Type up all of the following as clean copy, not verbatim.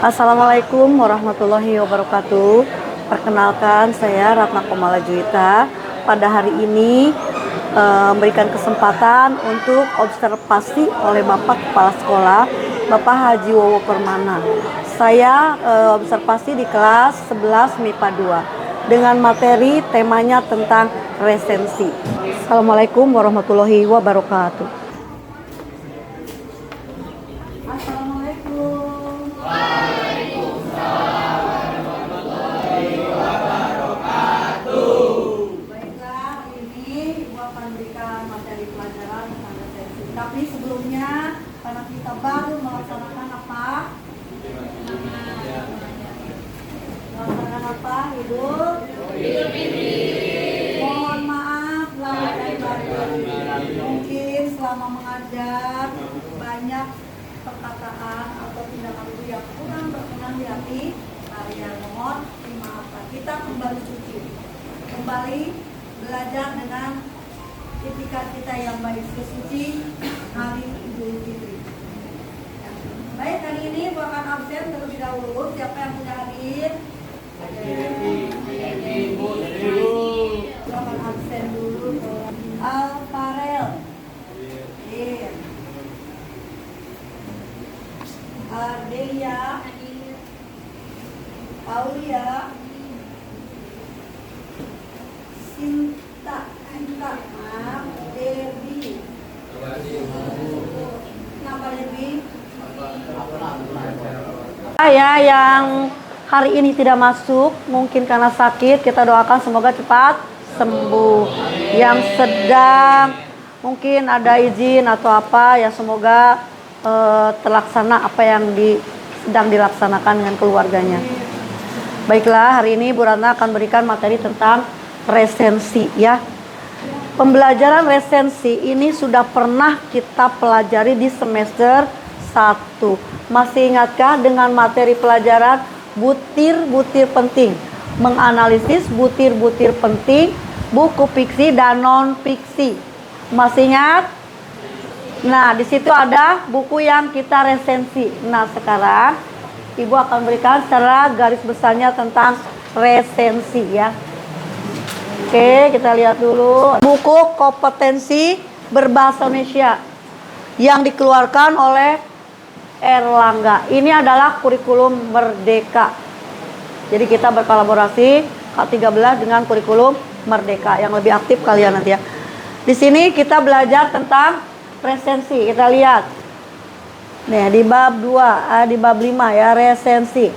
Assalamualaikum warahmatullahi wabarakatuh. Perkenalkan, saya Ratna Komala Juwita. Pada hari ini memberikan kesempatan untuk observasi oleh Bapak Kepala Sekolah, Bapak Haji Wowo Permana. Saya observasi di kelas 11 MIPA 2 dengan materi temanya tentang resensi. Assalamualaikum warahmatullahi wabarakatuh. Tapi sebelumnya, karena kita baru melaksanakan apa? Melaksanakan apa? Hidup Fitri. Mohon maaf lahir dan batin. Mungkin selama mengajar banyak perkataan atau tindakan itu yang kurang berkenan di hati kalian, mohon dimaafkan. Kita kembali suci, kembali belajar dengan etikat kita yang baik, sesuci hari Idul Fitri. Baik, hari ini gua akan absen terlebih dahulu. Siapa yang sudah hadir? Gua akan absen dulu. Al Farel, Ardelia, Aulia, Sinta, Devi. Kenapa Devi? Ya, yang hari ini tidak masuk, mungkin karena sakit, kita doakan semoga cepat sembuh. Yang sedang mungkin ada izin atau apa, ya semoga terlaksana apa yang sedang dilaksanakan dengan keluarganya. Baiklah, hari ini Bu Ratna akan berikan materi tentang resensi, ya. Pembelajaran resensi ini sudah pernah kita pelajari di semester 1. Masih ingatkah dengan materi pelajaran butir-butir penting? Menganalisis butir-butir penting, buku fiksi dan non-fiksi. Masih ingat? Nah, di situ ada buku yang kita resensi. Nah, sekarang Ibu akan berikan secara garis besarnya tentang resensi, ya. Oke, kita lihat dulu buku kompetensi berbahasa Indonesia yang dikeluarkan oleh Erlangga. Ini adalah kurikulum Merdeka. Jadi kita berkolaborasi K13 dengan kurikulum Merdeka. Yang lebih aktif kalian nanti, ya. Di sini kita belajar tentang resensi. Kita lihat. Nih, di bab 2, di bab 5 ya, resensi.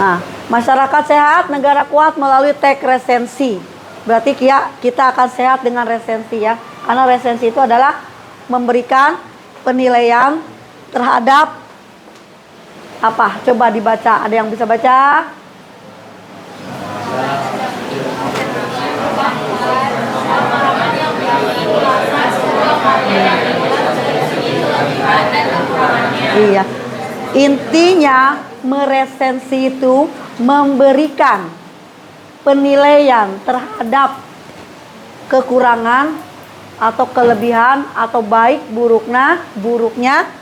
Nah, masyarakat sehat, negara kuat melalui teks resensi. Berarti kita akan sehat dengan resensi, ya. Karena resensi itu adalah memberikan penilaian terhadap apa? Coba dibaca. Ada yang bisa baca? Iya. Intinya meresensi itu memberikan penilaian terhadap kekurangan atau kelebihan atau baik buruknya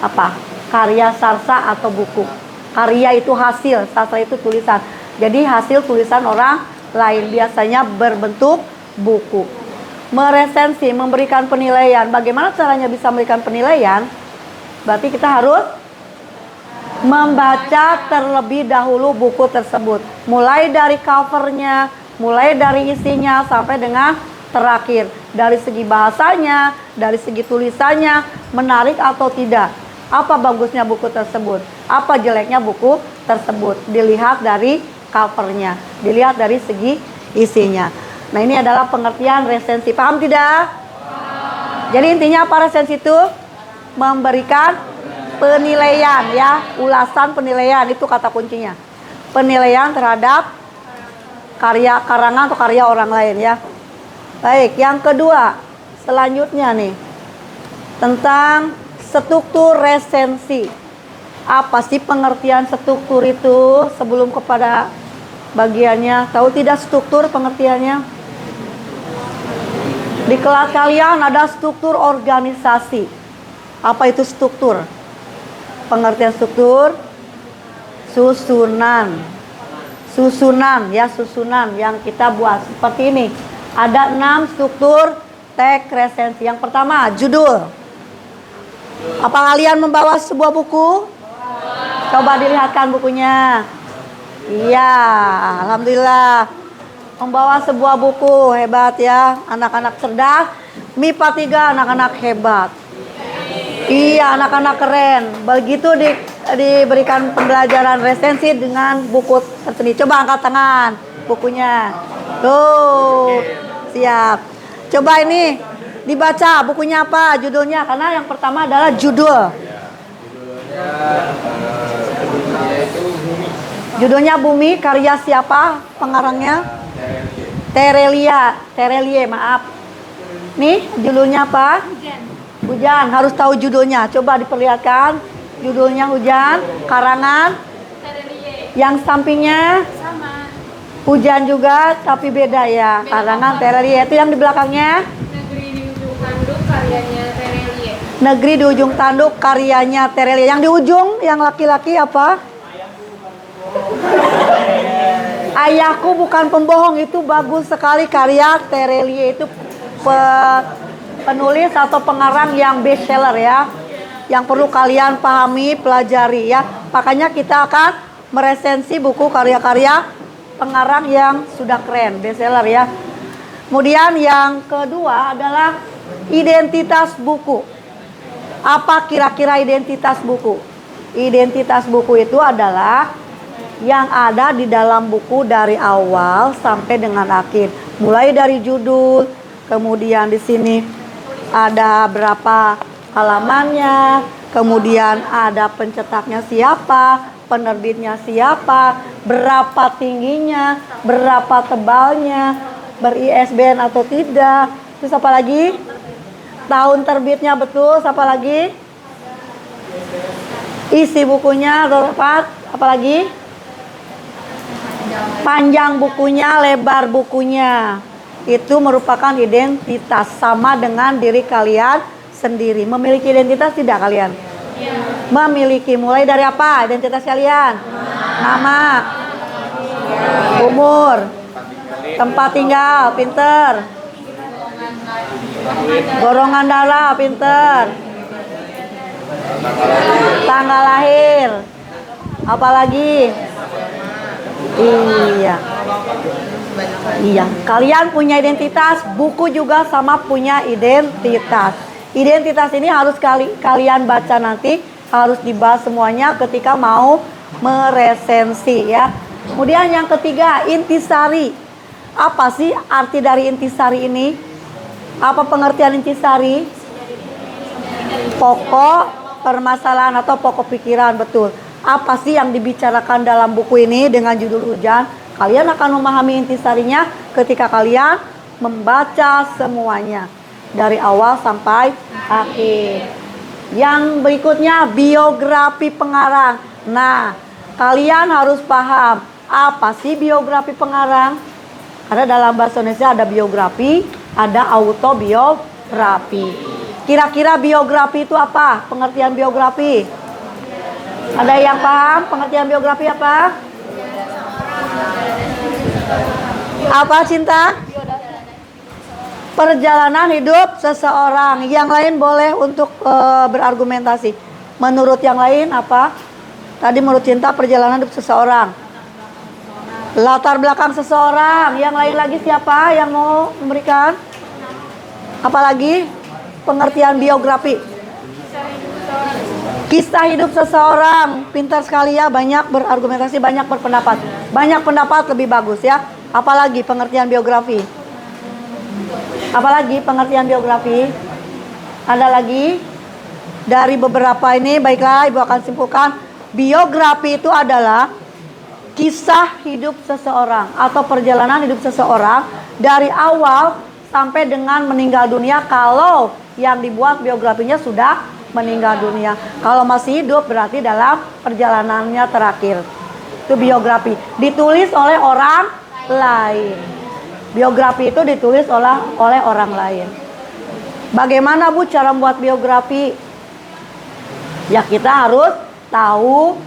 apa? Karya sastra atau buku. Karya itu hasil, sastra itu tulisan. Jadi hasil tulisan orang lain, biasanya berbentuk buku. Meresensi, memberikan penilaian. Bagaimana caranya bisa memberikan penilaian? Berarti kita harus membaca terlebih dahulu buku tersebut, mulai dari covernya, mulai dari isinya sampai dengan terakhir. Dari segi bahasanya, dari segi tulisannya, menarik atau tidak, apa bagusnya buku tersebut, apa jeleknya buku tersebut, dilihat dari covernya, dilihat dari segi isinya. Nah, ini adalah pengertian resensi. Paham tidak? Jadi intinya apa resensi itu? Memberikan penilaian, ya, ulasan penilaian, itu kata kuncinya. Penilaian terhadap karya karangan atau karya orang lain, ya. Baik, yang kedua, selanjutnya nih, tentang struktur resensi. Apa sih pengertian struktur itu? Sebelum kepada bagiannya, tahu tidak struktur pengertiannya? Di kelas kalian ada struktur organisasi. Apa itu struktur? Pengertian struktur, susunan. Susunan ya, susunan yang kita buat seperti ini. Ada 6 struktur teks resensi. Yang pertama, judul. Apa kalian membawa sebuah buku? Coba dilihatkan bukunya. Iya, alhamdulillah. Membawa sebuah buku, hebat ya. Anak-anak cerdas. MIPA 3 anak-anak hebat. Iya, anak-anak keren. Begitu diberikan pembelajaran resensi dengan buku tersendiri. Coba angkat tangan bukunya. Tuh, siap. Coba ini dibaca bukunya apa, judulnya. Karena yang pertama adalah judul. Judulnya Bumi, karya siapa pengarangnya? Terelie, maaf. Nih, judulnya apa? Hujan, harus tahu judulnya. Coba diperlihatkan. Judulnya Hujan, karangan yang sampingnya Sama. Hujan juga, tapi beda ya. Karangan Terelie. Itu yang di belakangnya Negeri di ujung tanduk karyanya Terelie. Negeri di ujung tanduk karyanya Terelie. Yang di ujung, yang laki-laki apa? Ayahku bukan pembohong. Itu bagus sekali, karya Terelie. Itu penulis atau pengarang yang bestseller ya, yang perlu kalian pahami, pelajari ya. Makanya kita akan meresensi buku karya-karya pengarang yang sudah keren, bestseller ya. Kemudian yang kedua adalah identitas buku. Apa kira-kira identitas buku? Identitas buku itu adalah yang ada di dalam buku dari awal sampai dengan akhir. Mulai dari judul, kemudian di sini ada berapa halamannya, kemudian ada pencetaknya siapa, penerbitnya siapa, berapa tingginya, berapa tebalnya, ber-ISBN atau tidak. Terus apa lagi? Tahun terbitnya betul, apa lagi? Isi bukunya tepat, apa lagi? Panjang bukunya, lebar bukunya. Itu merupakan identitas, sama dengan diri kalian sendiri. Memiliki identitas tidak kalian? Memiliki. Mulai dari apa identitas kalian? Nama, umur, tempat tinggal, pinter, golongan darah, pinter, tanggal lahir, apalagi? Iya, kalian punya identitas, buku juga sama punya identitas. Identitas ini harus kalian baca nanti, harus dibahas semuanya ketika mau meresensi ya. Kemudian yang ketiga, intisari. Apa sih arti dari intisari ini? Apa pengertian intisari? Pokok permasalahan atau pokok pikiran, betul. Apa sih yang dibicarakan dalam buku ini dengan judul Hujan? Kalian akan memahami intisarinya ketika kalian membaca semuanya dari awal sampai akhir. Yang berikutnya, biografi pengarang. Nah, kalian harus paham apa sih biografi pengarang? Karena dalam bahasa Indonesia ada biografi, ada autobiografi. Kira-kira biografi itu apa? Pengertian biografi? Ada yang paham pengertian biografi apa? Apa, Cinta? Perjalanan hidup seseorang. Yang lain boleh untuk berargumentasi. Menurut yang lain apa? Tadi menurut Cinta perjalanan hidup seseorang. Latar belakang seseorang. Yang lain lagi siapa yang mau memberikan? Apalagi pengertian biografi? Kisah hidup seseorang. Pintar sekali ya, banyak berargumentasi, banyak berpendapat. Banyak pendapat lebih bagus ya. Apalagi pengertian biografi? Apalagi pengertian biografi? Ada lagi? Dari beberapa ini, baiklah Ibu akan simpulkan. Biografi itu adalah kisah hidup seseorang atau perjalanan hidup seseorang dari awal sampai dengan meninggal dunia, kalau yang dibuat biografinya sudah meninggal dunia. Kalau masih hidup berarti dalam perjalanannya terakhir. Itu biografi. Ditulis oleh orang lain. Biografi itu ditulis oleh orang lain. Bagaimana Bu cara membuat biografi? Ya kita harus tahu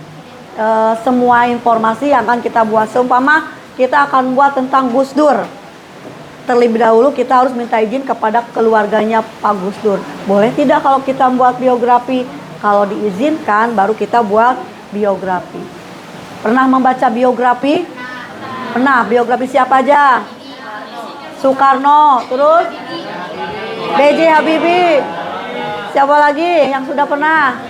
semua informasi yang akan kita buat. Seumpama kita akan buat tentang Gus Dur. Terlebih dahulu kita harus minta izin kepada keluarganya Pak Gus Dur. Boleh tidak kalau kita buat biografi? Kalau diizinkan baru kita buat biografi. Pernah membaca biografi? Pernah. Biografi siapa aja? Soekarno. Terus B.J. Habibie. Siapa lagi yang sudah pernah?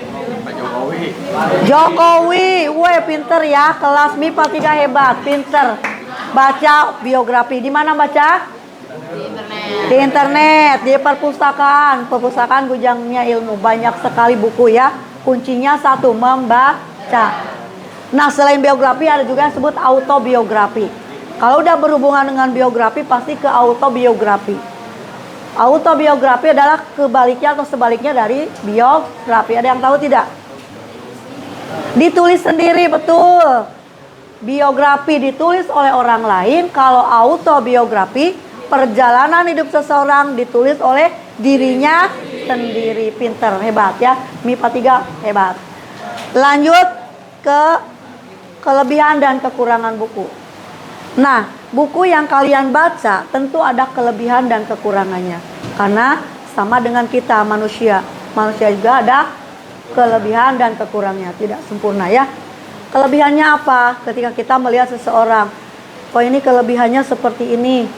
Jokowi. Weh, pinter ya. Kelas MIPA 3 hebat. Pinter. Baca biografi. Di mana baca? Di internet, di perpustakaan. Perpustakaan gudangnya ilmu. Banyak sekali buku ya. Kuncinya satu, membaca. Nah, selain biografi ada juga yang disebut autobiografi. Kalau udah berhubungan dengan biografi pasti ke autobiografi. Autobiografi adalah kebaliknya atau sebaliknya dari biografi. Ada yang tahu tidak? Ditulis sendiri, betul. Biografi ditulis oleh orang lain. Kalau autobiografi, perjalanan hidup seseorang ditulis oleh dirinya sendiri. Pinter, hebat ya. MIPA 3 hebat. Lanjut ke kelebihan dan kekurangan buku. Nah, buku yang kalian baca tentu ada kelebihan dan kekurangannya. Karena sama dengan kita manusia. Manusia juga ada kelebihan dan kekurangannya. Tidak sempurna ya. Kelebihannya apa? Ketika kita melihat seseorang, oh ini kelebihannya seperti ini.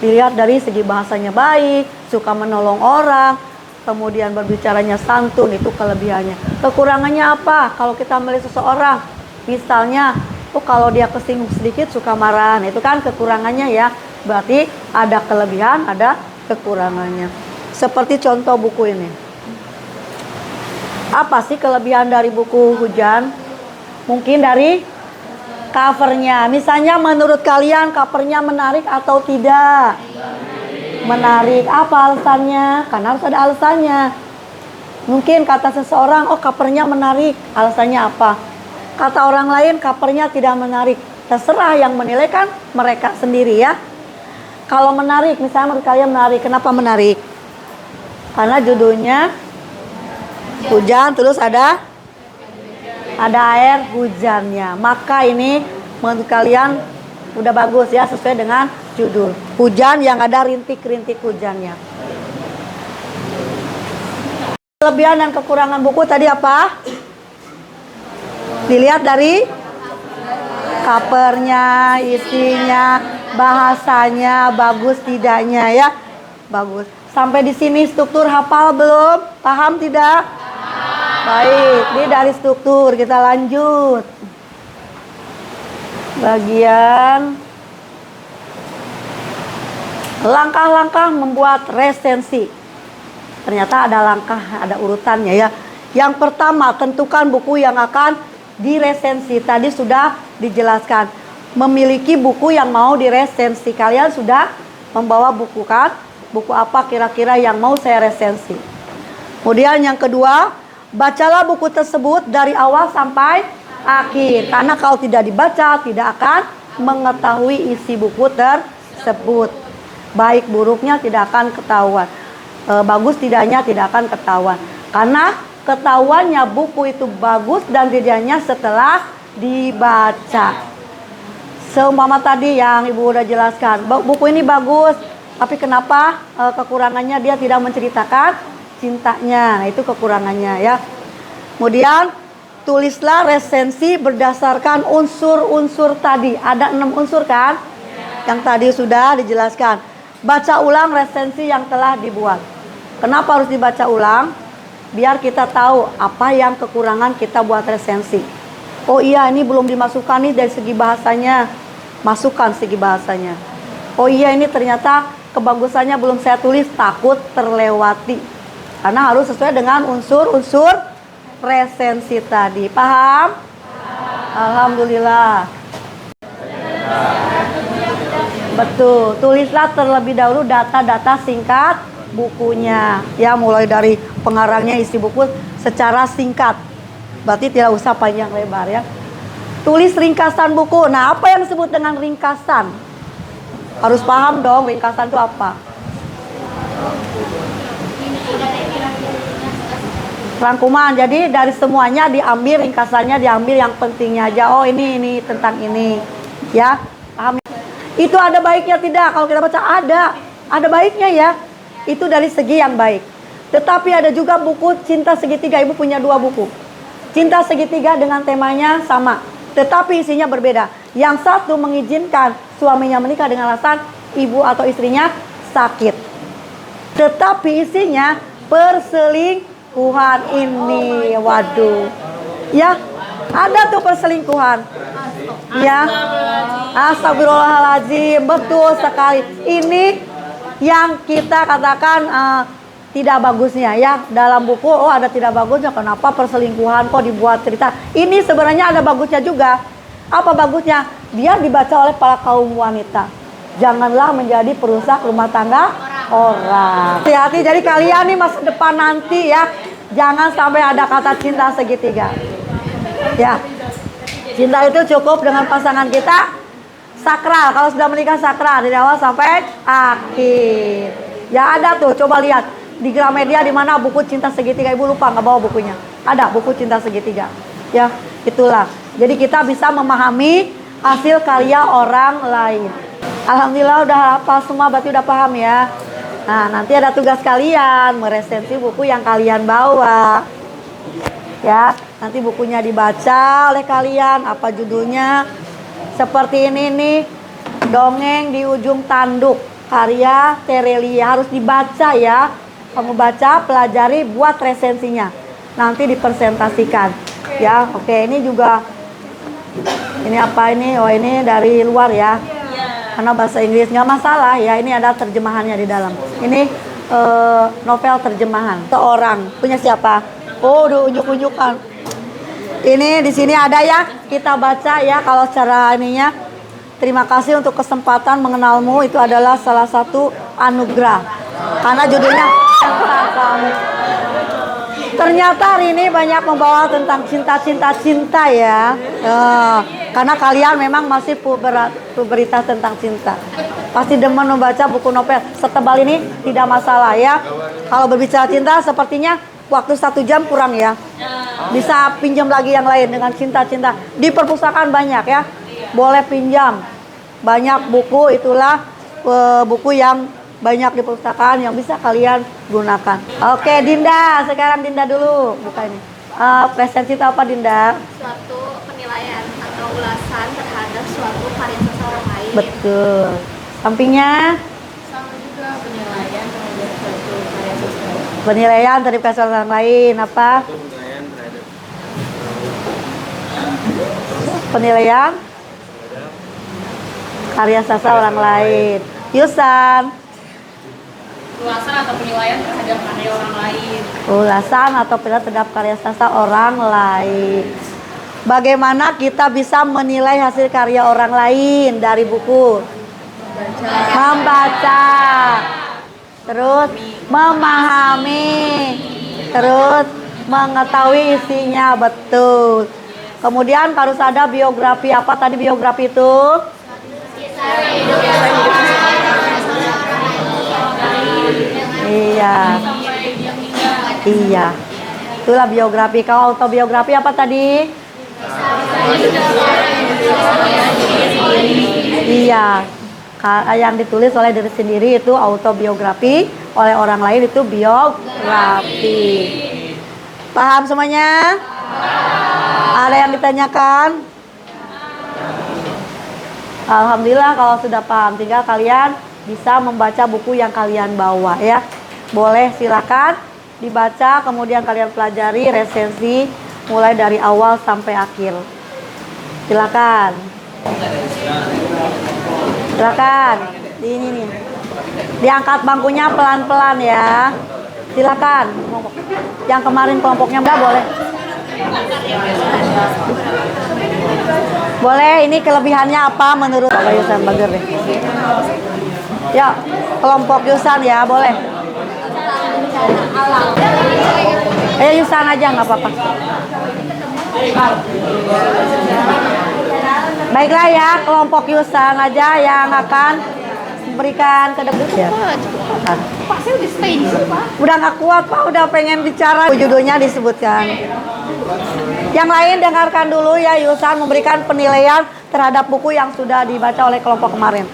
Dilihat dari segi bahasanya baik, suka menolong orang, kemudian berbicaranya santun, itu kelebihannya. Kekurangannya apa? Kalau kita melihat seseorang, misalnya, oh kalau dia kesinggung sedikit suka marah, itu kan kekurangannya ya. Berarti ada kelebihan, ada kekurangannya. Seperti contoh buku ini. Apa sih kelebihan dari buku Hujan? Mungkin dari covernya. Misalnya menurut kalian covernya menarik atau tidak? Menarik. Apa alasannya? Karena harus ada alasannya. Mungkin kata seseorang, oh covernya menarik. Alasannya apa? Kata orang lain covernya tidak menarik. Terserah, yang menilai kan mereka sendiri ya. Kalau menarik, misalnya menurut kalian menarik. Kenapa menarik? Karena judulnya hujan, terus ada air hujannya. Maka ini menurut kalian udah bagus ya, sesuai dengan judul. Hujan yang ada rintik-rintik hujannya. Kelebihan dan kekurangan buku tadi apa? Dilihat dari covernya, isinya, bahasanya bagus tidaknya ya. Bagus. Sampai di sini struktur hafal belum? Paham tidak? Baik, ini dari struktur kita lanjut. Bagian langkah-langkah membuat resensi. Ternyata ada langkah, ada urutannya ya. Yang pertama, tentukan buku yang akan diresensi. Tadi sudah dijelaskan. Memiliki buku yang mau diresensi. Kalian sudah membawa buku kan? Buku apa kira-kira yang mau saya resensi? Kemudian yang kedua, bacalah buku tersebut dari awal sampai akhir. Karena kalau tidak dibaca, tidak akan mengetahui isi buku tersebut. Baik buruknya tidak akan ketahuan. Bagus tidaknya tidak akan ketahuan. Karena ketahuannya buku itu bagus dan tidaknya setelah dibaca. Seumpama tadi yang Ibu udah jelaskan, buku ini bagus, tapi kenapa kekurangannya dia tidak menceritakan cintanya? Nah, itu kekurangannya ya. Kemudian tulislah resensi berdasarkan unsur-unsur tadi. Ada 6 unsur kan? Yang tadi sudah dijelaskan. Baca ulang resensi yang telah dibuat. Kenapa harus dibaca ulang? Biar kita tahu apa yang kekurangan kita buat resensi. Oh iya, ini belum dimasukkan nih dari segi bahasanya. Masukkan segi bahasanya. Oh iya, ini ternyata kebagusannya belum saya tulis, takut terlewati. Karena harus sesuai dengan unsur-unsur resensi tadi. Paham? Alhamdulillah. Betul. Tulislah terlebih dahulu data-data singkat bukunya. Ya, mulai dari pengarangnya, isi buku secara singkat. Berarti tidak usah panjang lebar ya. Tulis ringkasan buku. Nah, apa yang disebut dengan ringkasan? Harus paham dong ringkasan itu apa. Rangkuman. Jadi dari semuanya diambil ringkasannya, diambil yang pentingnya aja. Oh ini tentang ini, ya paham? Itu ada baiknya tidak? Kalau kita baca ada baiknya ya. Itu dari segi yang baik. Tetapi ada juga buku Cinta Segitiga. Ibu punya 2 buku. Cinta Segitiga dengan temanya sama, tetapi isinya berbeda. Yang satu mengizinkan suaminya menikah dengan alasan ibu atau istrinya sakit. Tetapi isinya perselingkuhan ini. Waduh. Ya, ada tuh perselingkuhan. Ya. Astagfirullahaladzim. Betul sekali. Ini yang kita katakan tidak bagusnya ya. Dalam buku ada tidak bagusnya. Kenapa perselingkuhan kok dibuat cerita? Ini sebenarnya ada bagusnya juga. Apa bagusnya? Dia dibaca oleh para kaum wanita. Janganlah menjadi perusak rumah tangga orang. Hati-hati, jadi kalian nih masa depan nanti ya, jangan sampai ada kata cinta segitiga. Ya, cinta itu cukup dengan pasangan kita sakral. Kalau sudah menikah sakral dari awal sampai akhir. Ya ada tuh, coba lihat di Gramedia di mana buku Cinta Segitiga. Ibu lupa nggak bawa bukunya? Ada buku Cinta Segitiga. Ya, itulah. Jadi kita bisa memahami hasil karya orang lain. Alhamdulillah udah hafal semua, berarti udah paham ya. Nah, nanti ada tugas kalian meresensi buku yang kalian bawa. Ya, nanti bukunya dibaca oleh kalian. Apa judulnya? Seperti ini nih, Dongeng di Ujung Tanduk, karya Terelia. Harus dibaca ya. Kamu baca, pelajari, buat resensinya. Nanti dipresentasikan. Ya, oke. Ini juga, ini apa ini? Oh, ini dari luar ya. Karena bahasa Inggris nggak masalah ya. Ini ada terjemahannya di dalam. Ini novel terjemahan. Seorang punya siapa? Oh, udah unjuk-unjukan. Ini di sini ada ya. Kita baca ya. Kalau secara ininya, terima kasih untuk kesempatan mengenalmu. Itu adalah salah satu anugerah. Karena judulnya tentang kamu. Ternyata hari ini banyak membawa tentang cinta ya. Karena kalian memang masih pubertas tentang cinta. Pasti demen membaca buku novel. Setebal ini tidak masalah ya. Kalau berbicara cinta sepertinya waktu 1 jam kurang ya. Bisa pinjam lagi yang lain dengan cinta-cinta. Di perpustakaan banyak ya. Boleh pinjam. Banyak buku, itulah buku yang banyak di perpustakaan yang bisa kalian gunakan. Oke, Dinda, sekarang Dinda dulu buka ini. Presensi itu apa, Dinda? Suatu penilaian atau ulasan terhadap suatu karya seseorang lain. Betul. Sampingnya Sama juga penilaian terhadap suatu karya seseorang. penilaian terhadap karya orang lain apa? Penilaian karya sastra orang lain. Yusan. Ulasan atau penilaian terhadap karya orang lain. Ulasan atau penilaian terhadap karya sastra orang lain. Bagaimana kita bisa menilai hasil karya orang lain dari buku? Membaca. Terus memahami. Terus mengetahui isinya, betul. Kemudian harus ada biografi. Apa tadi biografi itu? Iya. Itulah biografi. Kalau autobiografi apa tadi? Iya. Yang ditulis oleh diri sendiri itu autobiografi, oleh orang lain itu biografi. Paham semuanya? Ada yang ditanyakan? Alhamdulillah kalau sudah paham, tinggal kalian bisa membaca buku yang kalian bawa ya. Boleh silakan dibaca, kemudian kalian pelajari resensi mulai dari awal sampai akhir. Silakan. Silakan. Ini nih. Diangkat bangkunya pelan-pelan ya. Silakan. Yang kemarin kelompoknya enggak boleh. Boleh, ini kelebihannya apa menurut Pak Yusan Bager deh. Ya, kelompok Yusan ya, boleh. Yusan aja nggak apa-apa. Baiklah ya, kelompok Yusan aja yang akan berikan ke depan ya. Pasti udah stay di sini, Pak. Udah nggak kuat Pak, udah pengen bicara. Judulnya disebutkan. Yang lain dengarkan dulu ya, Yusan memberikan penilaian terhadap buku yang sudah dibaca oleh kelompok kemarin.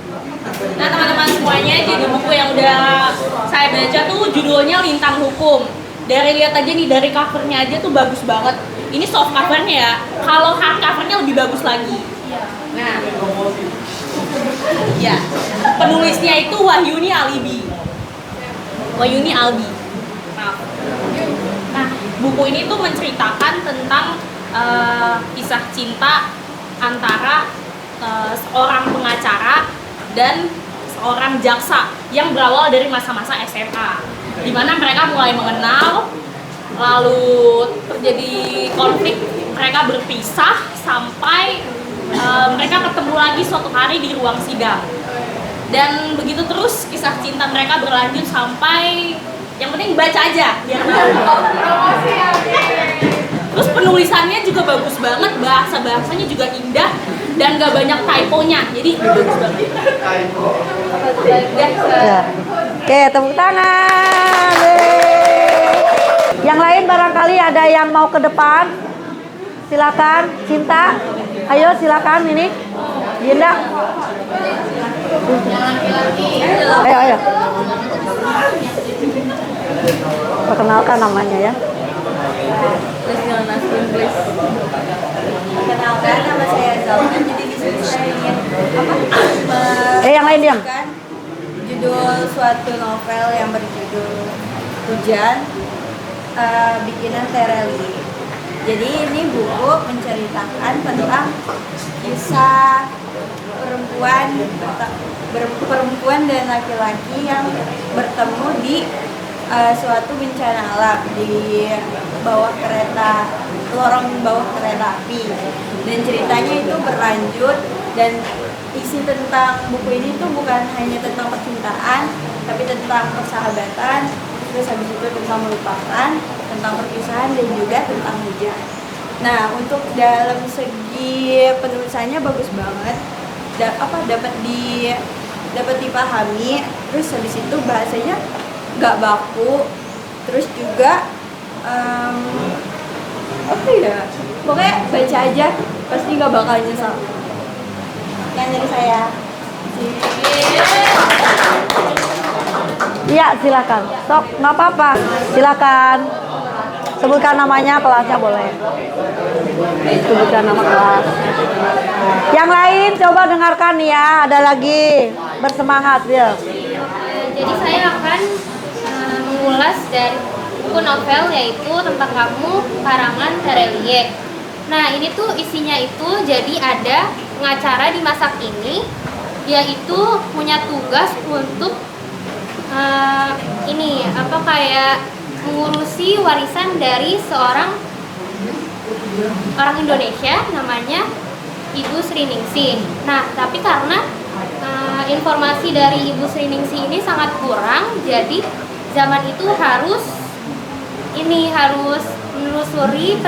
Nah teman-teman semuanya, jadi buku yang udah saya baca tuh judulnya Lintang Hukum. Dari lihat aja nih, dari covernya aja tuh bagus banget. Ini soft covernya ya, kalau hard covernya lebih bagus lagi. Nah, ya, penulisnya itu Wahyuni Albi. Maaf. Nah, buku ini tuh menceritakan tentang kisah cinta antara seorang pengacara dan seorang jaksa yang berawal dari masa-masa SMA, di mana mereka mulai mengenal, lalu terjadi konflik, mereka berpisah sampai mereka ketemu lagi suatu hari di ruang sidang. Dan begitu terus kisah cinta mereka berlanjut sampai, yang penting baca aja biar tahu. Terus penulisannya juga bagus banget, bahasanya juga indah dan gak banyak typonya, jadi bagus banget. Ya. Oke, tepuk tangan. Yeay. Yang lain barangkali ada yang mau ke depan. Silakan, Cinta. Ayo silakan ini. Dinda. Ayo. Perkenalkan namanya ya. Kenalkan, nama saya Zalman. Jadi di sini saya ingin Yang lain diam. judul suatu novel yang berjudul Hujan, bikinan Tereli. Jadi ini buku menceritakan tentang kisah perempuan dan laki-laki yang bertemu di suatu bencana alam di bawah kereta, lorong bawah kereta api. Dan ceritanya itu berlanjut, dan isi tentang buku ini tuh bukan hanya tentang percintaan, tapi tentang persahabatan, terus habis itu tentang melupakan, tentang perpisahan, dan juga tentang hujan. Nah, untuk dalam segi penulisannya bagus banget, dapat dipahami, terus habis itu bahasanya gak baku, terus juga pokoknya baca aja pasti gak bakal nyesal. Yang dari saya. Iya, silakan. Sok, nggak apa-apa. Silakan. Sebutkan namanya, kelasnya boleh. Sebutkan nama kelas. Yang lain coba dengarkan ya. Ada lagi. Bersemangat ya. Jadi saya akan mengulas dari buku novel yaitu Tentang Kamu karangan Terelie. Nah, ini tuh isinya itu jadi ada pengacara di masa kini, dia itu punya tugas untuk kayak mengurusi warisan dari seorang orang Indonesia namanya Ibu Sri Ningsih. Nah, tapi karena informasi dari Ibu Sri Ningsih ini sangat kurang, jadi zaman itu harus menelusuri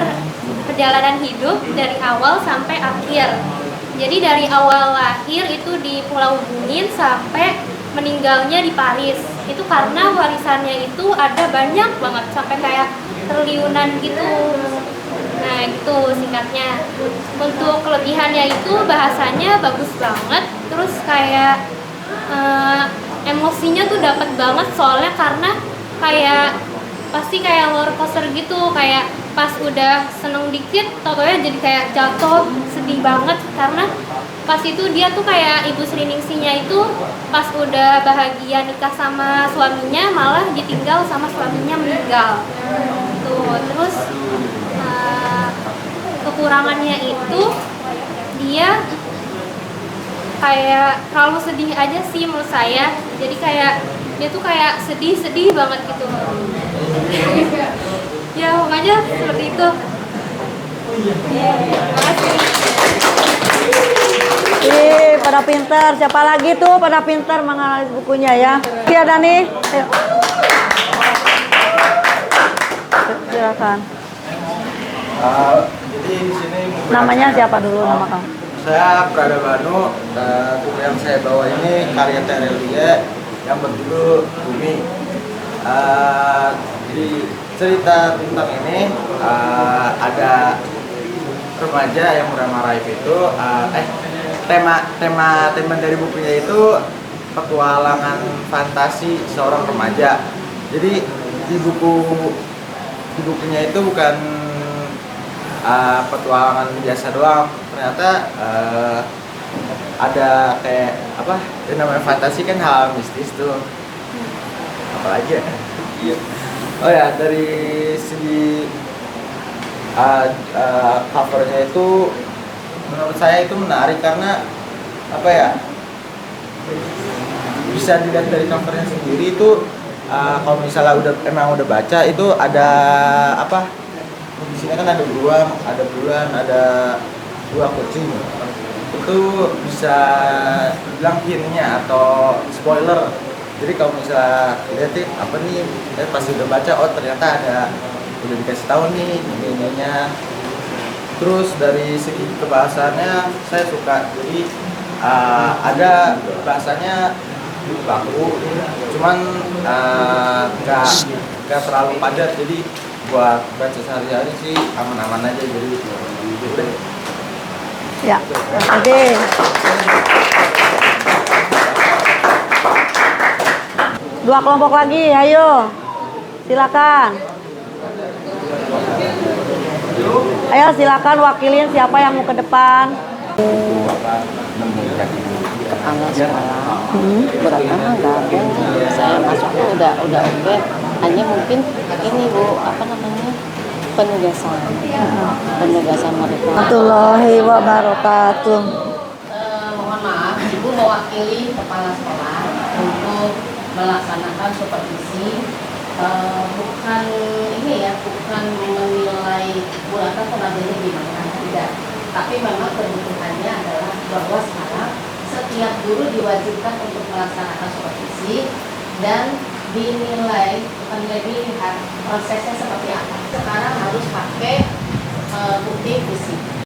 perjalanan hidup dari awal sampai akhir. Jadi dari awal lahir itu di Pulau Bungin sampai meninggalnya di Paris. Itu karena warisannya itu ada banyak banget sampai kayak triliunan gitu. Nah, gitu singkatnya. Untuk kelebihannya itu bahasanya bagus banget. Terus kayak emosinya tuh dapat banget, soalnya karena kayak pasti kayak roller coaster gitu, kayak pas udah seneng dikit totonya jadi kayak jatuh, sedih banget karena pas itu dia tuh kayak Ibu Sri Ningsihnya itu pas udah bahagia nikah sama suaminya malah ditinggal sama suaminya meninggal tuh. Terus kekurangannya itu dia kayak terlalu sedih aja sih menurut saya, jadi kayak dia tuh kayak sedih banget gitu. Ya makanya seperti itu. Makasih. Pada pinter. Siapa lagi tuh pada pinter menganalisis bukunya ya? Iya Dani. Ayo. Silakan. Jadi di sini Namanya siapa dulu, nama kamu? Saya Prada Banu, buku yang saya bawa ini karya Terelie yang berjudul Bumi. Di cerita tentang ini ada remaja yang bernama Raif itu, tema dari bukunya itu petualangan fantasi seorang remaja. Jadi di bukunya itu bukan petualangan biasa doang, ternyata ada kayak apa yang namanya fantasi kan, hal mistis tuh, apalagi ya. Oh ya, dari segi covernya itu menurut saya itu menarik karena apa ya, bisa dilihat dari covernya sendiri itu. Kalau misalnya emang udah baca itu ada apa, di sini kan ada beruang, ada dua kucing. Itu bisa dibilang hintnya atau spoiler. Jadi kalau misalnya lihat apa nih, pasti udah baca, oh ternyata udah dikasih tahu nih ininya. Terus dari segi kebahasannya saya suka. Jadi ada bahasanya baku, cuman nggak terlalu padat, jadi buat baca sehari-hari sih aman-aman aja, jadi udah. Ya, oke. Dua kelompok lagi, ayo. Silakan. Ayo silakan wakilin siapa yang mau ke depan. Kepala sekolah beratnya gabung, saya masuknya udah oke, hanya mungkin ini Bu, apa namanya, penugasan mereka. Warahmatullahi wabarakatuh. Mohon maaf, Ibu mewakili kepala sekolah untuk melaksanakan supervisi, bukan ini ya, bukan menilai Bu Ratna pengajarnya gimana, tidak, tapi memang kebutuhannya adalah bahwa sekarang setiap guru diwajibkan untuk melaksanakan supervisi dan dinilai, bukan dilihat prosesnya seperti apa. Sekarang harus pakai bukti fisik.